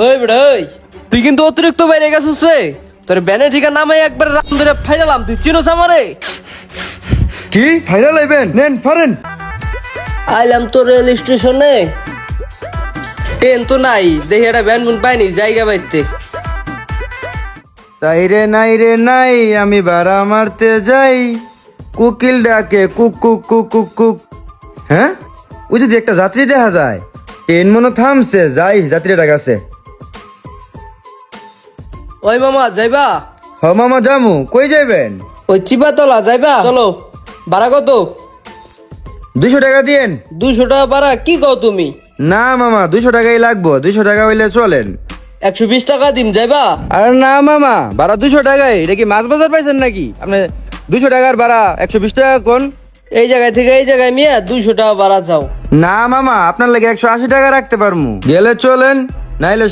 ওই বেড়া ওই, তুই কিন্তু অতিরিক্ত বাইরে গেছিস রে। তোর ব্যানে ঠিকা নামে একবার রাম ধরে ফাইলাম, তুই চিনোস আমারে? কি ফাইনাল আইবেন? নেন ফারেন। আইলাম তো রেল স্টেশনে, ট্রেন তো নাই, দেখি একটা ভ্যান বুন পাইনি জায়গা বাইতে। তাই রে নাই রে নাই, আমি ভাড়া মারতে যাই, কুকিল ডাকে cook cook cook cook cook. হ্যাঁ, ওই যদি একটা যাত্রী দেখা যায়, ট্রেন মনে থামছে, যাই যাত্রীটা কাছে। ওই মামা যাইবা? হ মামা জামু, কই যাইবেন? ওই চিপাতলা যাইবা? চলো। ভাড়া কত? 200 টাকা দিয়েন। 200 টাকা ভাড়া? কি কও তুমি? না মামা, 200 টাকাই লাগবো, 200 টাকা হইলে চলেন। 120 টাকা দিম, যাইবা? আরে না মামা, ভাড়া 200 টাকাই। এটা কি মাছ বাজার পাইছেন নাকি? আপনি 200 টাকার ভাড়া 120 টাকা কোন? এই জায়গায় থেকে এই জায়গায় মিয়া 200 টাকা ভাড়া চাও? না মামা, আপনার লাগে 180 টাকা রাখতে পারমু, গেলে চলেন, নাইলে